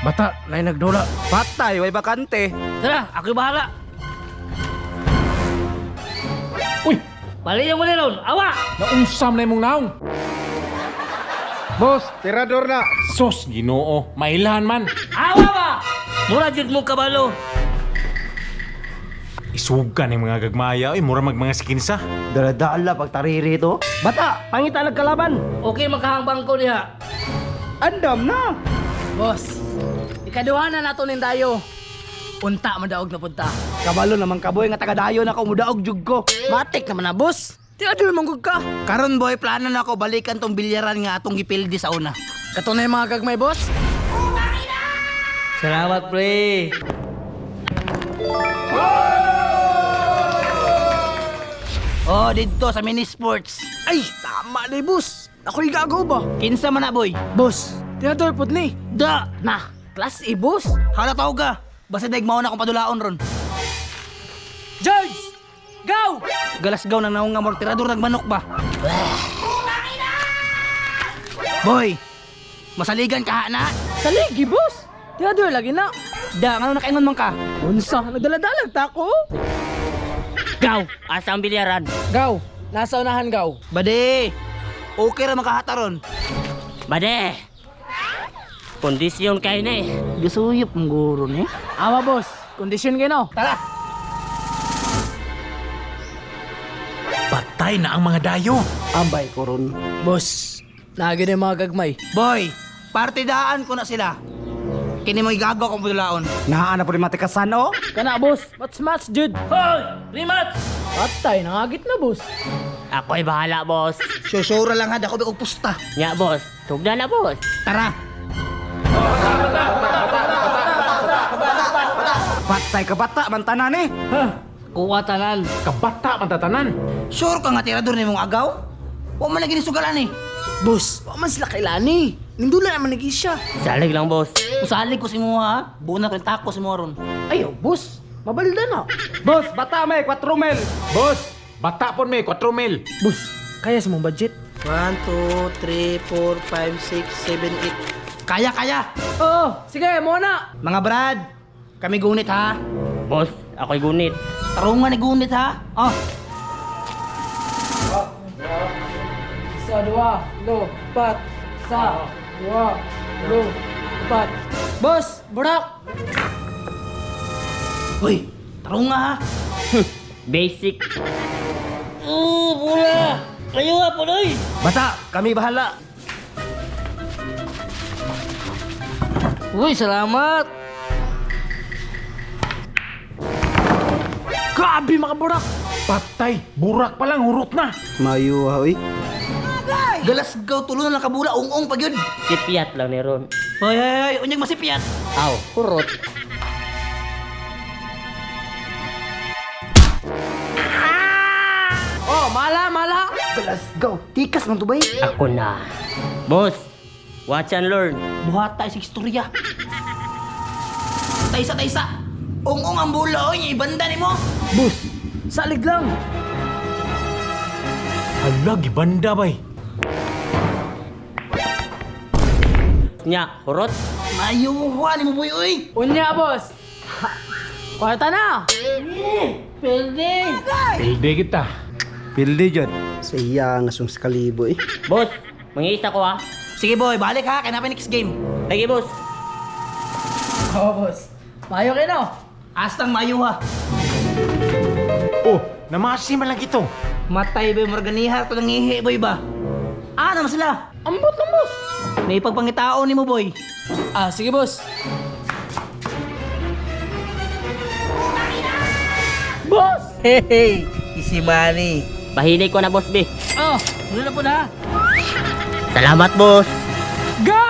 Bata, na nagdula. Patay, way bakante. Tara, ako'y bahala. Uy, Bali yung muli ron. Awa! naunsam na imong naong. Boss, tirador na. Sos, Ginoo, mailahan man. Awa ba? Mura jud mo kabalo. Isugan ng mga gagmaya, mura mga skinsa. Daladala pag tariri to. Bata, pangita nagkalaban. Okay, makahangbang ko diha. Andam na. Boss, ikaduha na nato nin dayo. Unta madaog na punta. Kabalo naman kaboy nga taga-dayo na ko mudaog jug ko. Matik naman na, boss. Tiadol manggug ka. Karon boy, plano na ako balikan tong bilyaran nga atong gipildi sa una. Kato na yung mga gagmay, boss. Salamat, pre. Oh, dito sa mini sports. Ay, tama na boss. Ako'y gago ba? Kinsa man na boy. Boss, tinador pod ni. Da. Na, class E, boss. Hala tao ka. Basta daig mao na akong padulaon ron. George! Go! Galasgaw nang naong nga mor tirador nagmanok ba? Boy, masaligan ka na? Saligi, boss. Tinador lagi na. Da, ano nakaingon man ka? Unsa, nagdala-dalag ta ko. Gaw! Asa ang bilyaran? Gaw, nasa unahan gaw. Bade, okay ra makahataron. Bade! Kondisyon kayo na eh. Gasuyop ang guro ni. Ama boss, kondisyon kayo no. Tara. Patay na ang mga dayo. Ambay ko ron. Boss, nagi na yung mga gagmay. Boy, partidaan ko na sila. Kini mo igago akong padulaon. Nahaana po rin matikasan oh. Kana boss, match jud. Hoy! Rematch! Patay, nangagit na boss. Ako'y bahala, boss. Susura lang ha, ako bigog pusta. Nya, boss. Tugna na, boss. Tara. Patay ka bata, mantanan eh. Ha? Kuha tanan. Kabata man tatanan. Sure ka nga tirador ni mong agaw? Huwag man lagi ni sugalan eh. Boss, wa man sila kailani. Nindula naman nag siya. Salig lang, boss. Usalig ko si mo ha. Buo na ko yung tako si mo ron. Ayaw, boss. Mabalda na. Boss, bata may 4 mil. Boss, bata pon may 4 mil. Boss, kaya sa mong budget? 1, 2, 3, 4, 5, 6, 7, 8. Kaya, kaya. Oo, sige, muna. Mga brad, kami gunit ha. Boss, ako'y gunit. Tarungan ni gunit ha. Oh, Isa, dua, lo, pat. Isa, dua, lo, pat. Boss, burak. Uy, tarungan ha. Basic. Pula! Kayo nga, puloy! Bata, kami bahala. Uy, salamat! Grabe mga burak. Patay, burak pa lang, hurot na. Mayo ha, uy. Galasgaw, tulo na lang kabula, ung-ung pag yun. Sipiat lang ni Ron. Hoy, hoy, hoy, unyag masipiyat. Aw, kurot. Oh, mala. Galasgaw, tikas man to ba eh? Ako na. Boss, watch and learn. Buhat tayo sa istorya. Taysa, taysa. Ung-ung ang bula, oy, ibanda ni mo. Boss, salig lang. Hala, gibanda bay. Nya, kurot. Mayo, ni mo boy, oy. Unya, boss. Kwarta na. Pwede. Pilde kita. Pildi dyan. Sa iya nga sung skalibo eh. Boss, mangisa ko ha. Sige boy, balik ha, kaya namin next game. Lagi, boss. Oo, boss. Mayo kayo no? Astang mayo ha. Oh, namasi man lang ito. Matay boy, marganiha, ito nangihi boy ba? Ah, naman sila. Ambot lang, boss. May pagpangitao ni mo boy. Ah, sige, boss. Boss! Hey, Easy money. Pahilig ko na, boss B. Oh, muna na po na. Salamat, boss. Go!